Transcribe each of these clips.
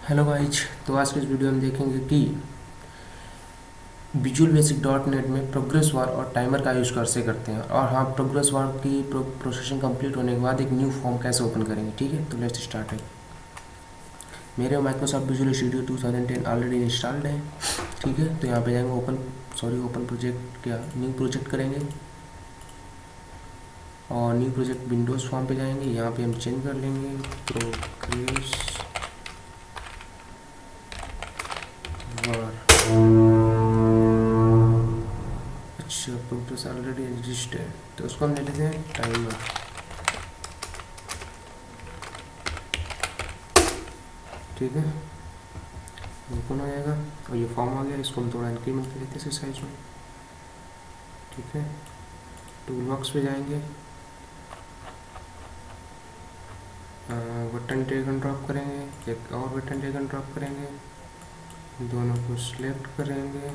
Hello guys. तो आज के इस वीडियो में देखेंगे कि विजुअल बेसिक डॉट नेट में प्रोग्रेस बार और टाइमर का यूज़ कैसे करते हैं, और हाँ, प्रोग्रेस बार की प्रोसेसिंग कंप्लीट होने के बाद एक न्यू फॉर्म कैसे ओपन करेंगे। ठीक है, तो लेट्स स्टार्ट है। मेरे Microsoft visual studio 2010 already installed है। ठीक है, तो यहाँ पे जाएंगे ओपन प्रोजेक्ट, क्या न्यू प्रोजेक्ट करेंगे और न्यू प्रोजेक्ट विंडोज़ फॉर्म पे जाएंगे। यहाँ पे हम चेंज कर लेंगे प्रोग्रेस बार। अच्छा, प्रोग्रेस ऑलरेडी एग्जिस्ट है तो उसको हम ले लेते हैं टाइमर। ठीक है, ओपन हो जाएगा और ये फॉर्म आ गया। इसको हम थोड़ा इंक्रीमेंट कर लेते हैं साइज में। ठीक है, टूल बॉक्स पे जाएंगे, बटन ड्रैग एंड ड्रॉप करेंगे, एक और बटन ड्रैग एंड ड्रॉप करेंगे, दोनों को सिलेक्ट करेंगे,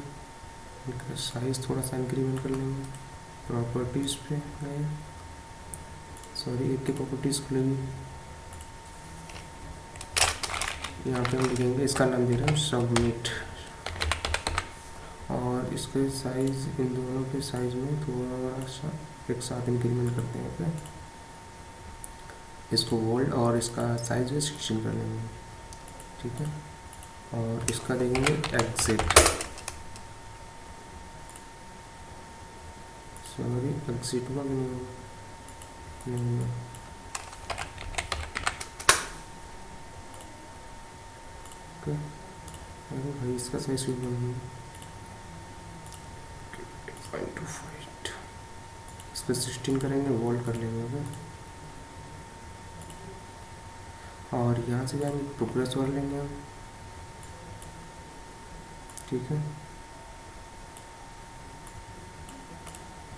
इनका साइज़ थोड़ा सा इंक्रीमेंट कर लेंगे। प्रॉपर्टीज़ पे गए, सॉरी, एक की प्रॉपर्टीज़ खुलेगी। यहाँ पे हम लिखेंगे, इसका नाम दे रहे हैं सबमिट, और इसके साइज़, इन दोनों के साइज़ में थोड़ा सा एक साथ इंक्रीमेंट करते हैं। फिर इसको वोल्ड और इसका साइज़ में 16 कर लेंगे। ठीक है, और इसका देंगे एग्जिट, सॉरी एग्जिट हुआ कि नहीं। अरे भाई, इसका साइज भी बन 5 इसको 16 करेंगे, वोल्ट कर लेंगे। ओके, और यहाँ से जाएंगे प्रोग्रेस बार लेंगे हम। ठीक है,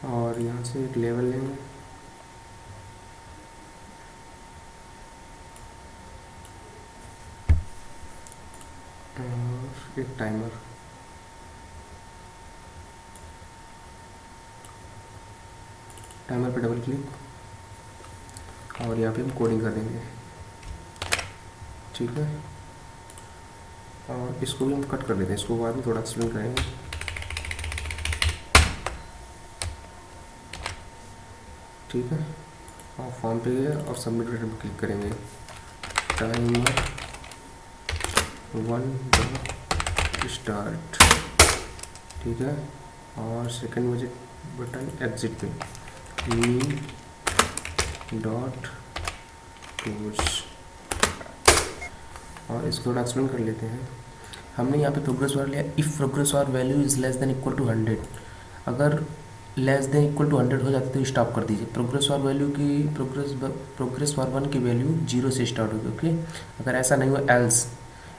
और यहाँ से एक लेवल लेंगे, और एक टाइमर। टाइमर पे डबल क्लिक, और यहाँ पे हम कोडिंग कर देंगे। ठीक है, और इसको भी हम कट कर देते हैं, इसको बाद में थोड़ा एक्सप्लेन करेंगे। ठीक है, और फॉर्म पे गए और सबमिट बटन पर क्लिक करेंगे। Timer 1 start. ठीक है, और सेकंड बटन एग्जिट पे मी डॉट टूल्स, और इसको थोड़ा एक्सप्लेन कर लेते हैं। हमने यहाँ पे प्रोग्रेस बार लिया। If progress bar value is less than equal to 100, अगर लेस देन इक्वल टू 100 हो जाती है तो स्टॉप कर दीजिए। प्रोग्रेस बार वैल्यू की प्रोग्रेस बार 1 की वैल्यू 0 से स्टार्ट होगी। ओके, अगर ऐसा नहीं हो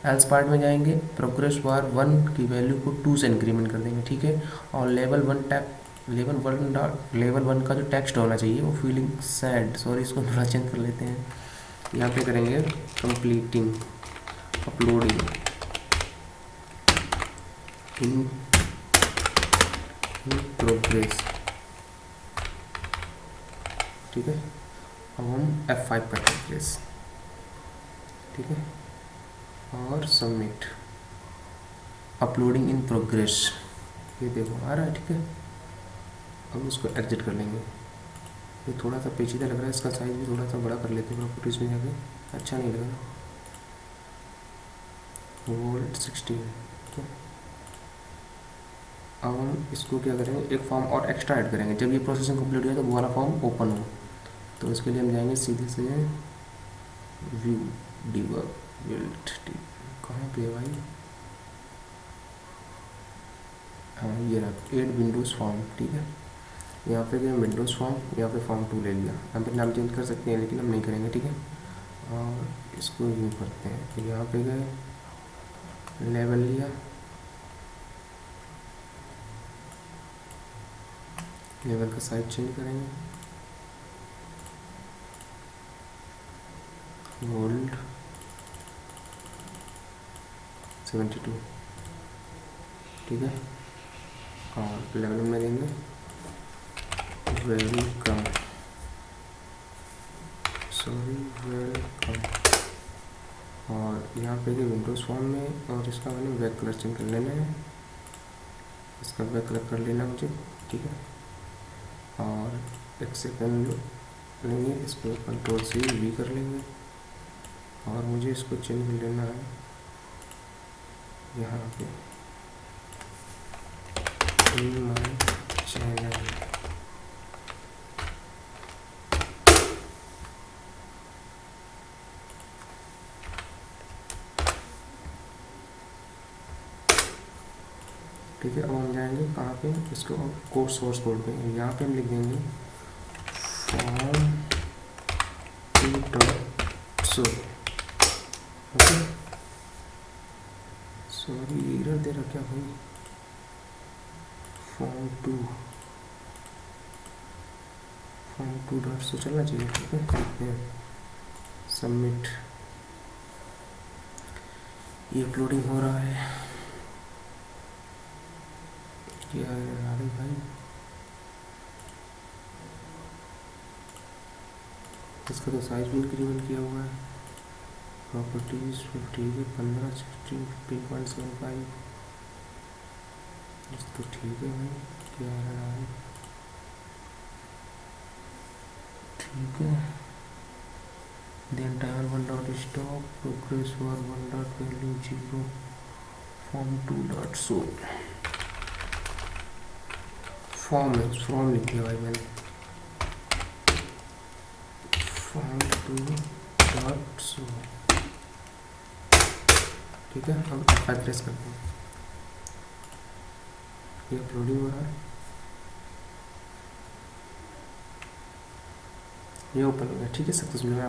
एल्स पार्ट में जाएंगे, प्रोग्रेस बार 1 की वैल्यू को 2 से इंक्रीमेंट कर देंगे। ठीक है, और लेवल वन का जो टेक्स्ट होना चाहिए वो फीलिंग सैड, सॉरी इसको थोड़ा चेंज कर लेते हैं। यहाँ पे करेंगे कंप्लीटिंग अपलोडिंग इन प्रोग्रेस। ठीक है, अब हम F5 करते हैं प्रेस। ठीक है, और सबमिट अपलोडिंग इन प्रोग्रेस, ये देखो आ रहा है। ठीक है, अब इसको एग्जिट कर लेंगे। ये थोड़ा सा पेचीदा लग रहा है, इसका साइज भी थोड़ा सा बड़ा कर लेते हैं प्रॉपर्टीज में जाके, अच्छा नहीं लग रहा। वोल्ट 16। अब हम इसको क्या करेंगे, एक फॉर्म और एक्स्ट्रा ऐड करेंगे। जब ये प्रोसेसिंग कंप्लीट हो तो वो वाला फॉर्म ओपन हो, तो इसके लिए हम जाएंगे सीधे से व्यू डिबग बिल्ड। कहाँ पे है भाई? हाँ, ये रहा एड विंडोज़ फॉर्म। ठीक है, यहाँ पे गए विंडोज़ फॉर्म, यहाँ पे फॉर्म 2 ले लिया। यहाँ पे नाम चेंज कर सकते हैं लेकिन हम नहीं करेंगे। ठीक है, और इसको यूँ करते हैं, यहाँ पे गए लेवल लिया, लेवल का साइज चेंज करेंगे, वोल्ट 72। ठीक है, और लेवल में देंगे वेलकम, सॉरी वेलकम। और यहाँ पे ये विंडोज़ फॉर्म में, और इसका मैंने बैक कलर चेंज कर लेना है, इसका बैक कलर कर लेना मुझे, ठीक है। और एक सेकंड लेंगे, इसको Ctrl+C+V कर लेंगे, और मुझे इसको चेंज कर लेना है यहाँ पे इन माय चैनल। ठीक है, अब हम जाएंगे कहाँ पे, इसको कोड सोर्स कोड पे, यहाँ पे हम लिख देंगे form two dot show. Okay, sorry error दे रहा क्या भाई, फॉर्म टू डॉट शो चलना चाहिए, ठीक है। देखते हैं, सबमिट, ये अपलोडिंग हो रहा है, क्या अरे भाई, इसका तो साइज भी इंक्रीमेंट किया हुआ है, प्रॉपर्टीज 50 है, 15 16 15.75, तो ठीक है भाई, क्या है, ठीक है। Then timer 1 dot stop, progress bar 1 dot value 0, form 2 dot show, form लिख दिया भाई मैंने, फॉर्म 2 डॉट शो, ठीक है। हम प्रेस करते हैं, ये अपलोडिंग हो रहा है, ये ओपन हो गया, ठीक है, सक्सेसफुल।